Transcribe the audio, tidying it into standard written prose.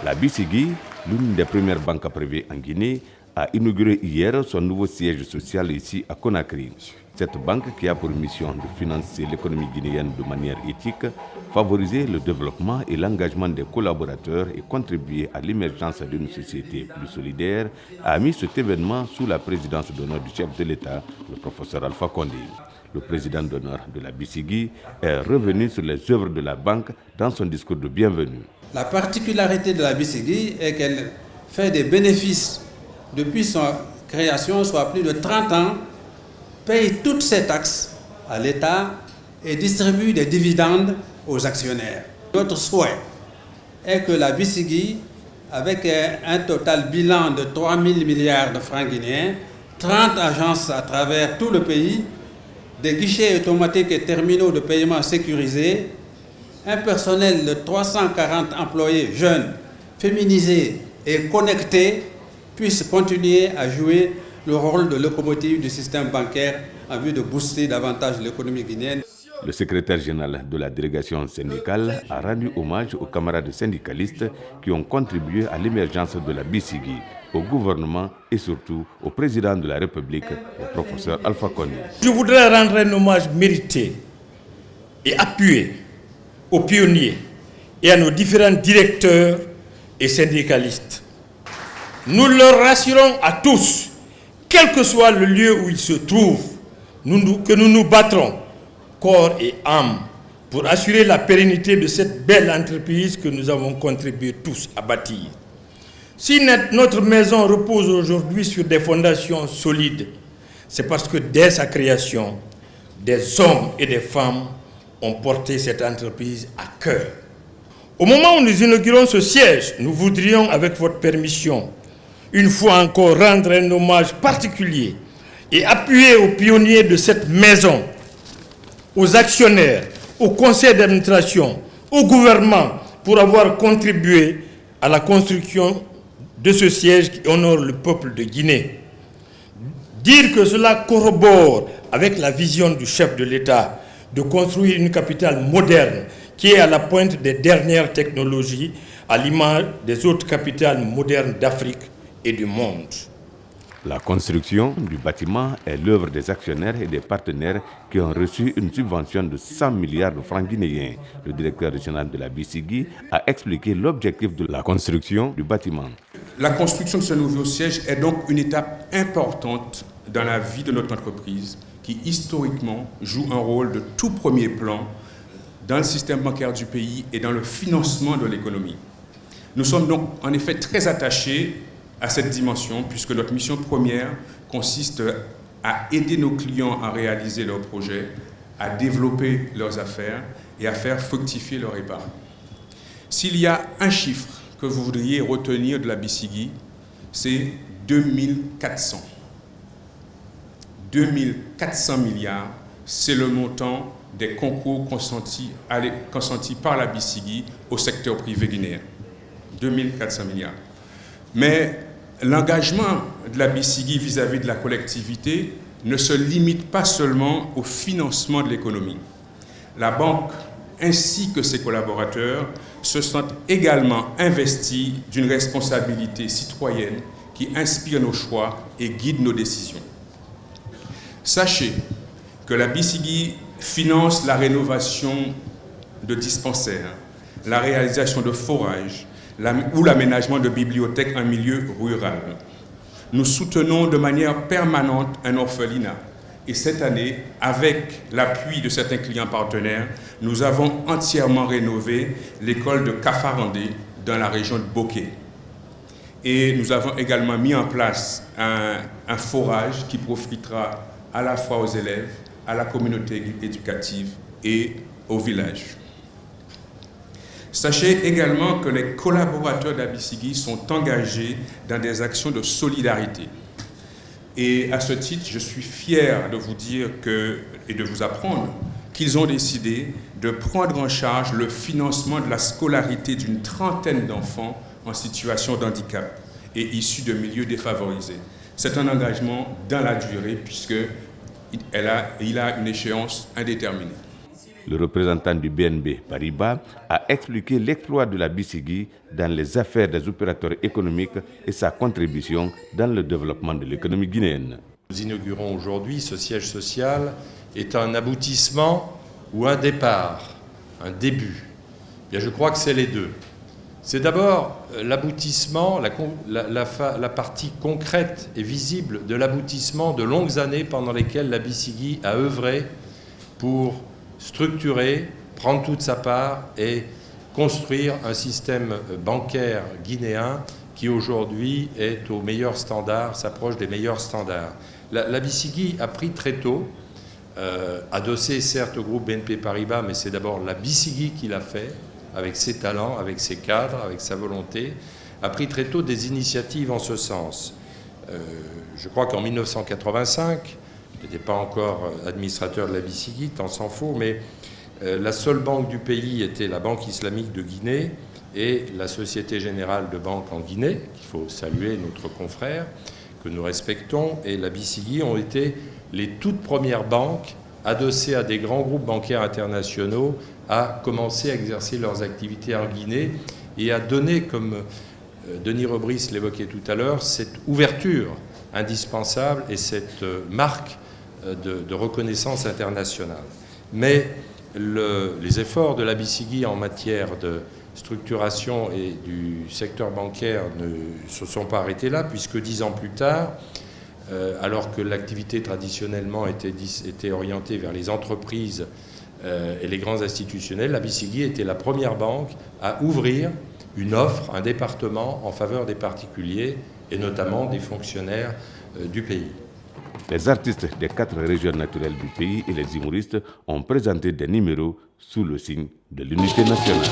La BCG, l'une des premières banques privées en Guinée, a inauguré hier son nouveau siège social ici à Conakry. Cette banque, qui a pour mission de financer l'économie guinéenne de manière éthique, favoriser le développement et l'engagement des collaborateurs et contribuer à l'émergence d'une société plus solidaire, a mis cet événement sous la présidence d'honneur du chef de l'État, le professeur Alpha Condé. Le président d'honneur de la BCG est revenu sur les œuvres de la banque dans son discours de bienvenue. La particularité de la BCG est qu'elle fait des bénéfices depuis sa création, soit plus de 30 ans, paye toutes ses taxes à l'État et distribue des dividendes aux actionnaires. Notre souhait est que la BCG, avec un total bilan de 3 000 milliards de francs guinéens, 30 agences à travers tout le pays, des guichets automatiques et terminaux de paiement sécurisés, un personnel de 340 employés jeunes, féminisés et connectés puisse continuer à jouer le rôle de locomotive du système bancaire en vue de booster davantage l'économie guinéenne. Le secrétaire général de la délégation syndicale a rendu hommage aux camarades syndicalistes qui ont contribué à l'émergence de la BCG, au gouvernement et surtout au président de la République, le professeur Alpha Condé. Je voudrais rendre un hommage mérité et appuyé aux pionniers et à nos différents directeurs et syndicalistes. Nous leur rassurons à tous, quel que soit le lieu où ils se trouvent, que nous nous battrons corps et âme pour assurer la pérennité de cette belle entreprise que nous avons contribué tous à bâtir. Si notre maison repose aujourd'hui sur des fondations solides, c'est parce que dès sa création, des hommes et des femmes ont porté cette entreprise à cœur. Au moment où nous inaugurons ce siège, nous voudrions, avec votre permission, une fois encore rendre un hommage particulier et appuyer aux pionniers de cette maison, aux actionnaires, au conseil d'administration, au gouvernement, pour avoir contribué à la construction de ce siège qui honore le peuple de Guinée. Dire que cela corrobore avec la vision du chef de l'État de construire une capitale moderne qui est à la pointe des dernières technologies, à l'image des autres capitales modernes d'Afrique et du monde. La construction du bâtiment est l'œuvre des actionnaires et des partenaires qui ont reçu une subvention de 100 milliards de francs guinéens. Le directeur régional de la BCG a expliqué l'objectif de la construction du bâtiment. La construction de ce nouveau siège est donc une étape importante dans la vie de notre entreprise qui historiquement joue un rôle de tout premier plan dans le système bancaire du pays et dans le financement de l'économie. Nous sommes donc en effet très attachés à cette dimension puisque notre mission première consiste à aider nos clients à réaliser leurs projets, à développer leurs affaires et à faire fructifier leur épargne. S'il y a un chiffre que vous voudriez retenir de la BCG, c'est 2400. 2400 milliards, c'est le montant des concours consentis par la BCG au secteur privé guinéen. 2400 milliards. Mais l'engagement de la BCG vis-à-vis de la collectivité ne se limite pas seulement au financement de l'économie. La banque ainsi que ses collaborateurs se sentent également investis d'une responsabilité citoyenne qui inspire nos choix et guide nos décisions. Sachez que la BCG finance la rénovation de dispensaires, la réalisation de forages ou l'aménagement de bibliothèques en milieu rural. Nous soutenons de manière permanente un orphelinat. Et cette année, avec l'appui de certains clients partenaires, nous avons entièrement rénové l'école de Kafarandé dans la région de Bokeh. Et nous avons également mis en place un forage qui profitera à la fois aux élèves, à la communauté éducative et au village. Sachez également que les collaborateurs d'Abissigui sont engagés dans des actions de solidarité. Et à ce titre, je suis fier de vous dire et de vous apprendre qu'ils ont décidé de prendre en charge le financement de la scolarité d'une trentaine d'enfants en situation de handicap et issus de milieux défavorisés. C'est un engagement dans la durée puisqu'il a une échéance indéterminée. Le représentant du BNP Paribas a expliqué l'exploit de la BCGI dans les affaires des opérateurs économiques et sa contribution dans le développement de l'économie guinéenne. Nous inaugurons aujourd'hui ce siège social est un aboutissement ou un départ, un début. Bien, je crois que c'est les deux. C'est d'abord l'aboutissement, la partie concrète et visible de l'aboutissement de longues années pendant lesquelles la BCGI a œuvré pour structurer, prendre toute sa part et construire un système bancaire guinéen qui aujourd'hui est aux meilleurs standards, s'approche des meilleurs standards. La BCGI a pris très tôt, adossé certes au groupe BNP Paribas, mais c'est d'abord la BCGI qui l'a fait, avec ses talents, avec ses cadres, avec sa volonté, a pris très tôt des initiatives en ce sens. Je crois qu'en 1985, je n'étais pas encore administrateur de la BCGI, tant s'en faut, mais la seule banque du pays était la Banque islamique de Guinée et la Société Générale de Banque en Guinée, qu'il faut saluer, notre confrère, que nous respectons, et la BCGI ont été les toutes premières banques adossées à des grands groupes bancaires internationaux à commencer à exercer leurs activités en Guinée et à donner, comme Denis Rebris l'évoquait tout à l'heure, cette ouverture indispensable et cette marque de reconnaissance internationale. Mais les efforts de la BCGI en matière de structuration et du secteur bancaire ne se sont pas arrêtés là, puisque 10 ans plus tard, alors que l'activité traditionnellement était orientée vers les entreprises et les grands institutionnels, la BCGI était la première banque à ouvrir une offre, un département en faveur des particuliers et notamment des fonctionnaires du pays. Les artistes des 4 régions naturelles du pays et les humoristes ont présenté des numéros sous le signe de l'unité nationale.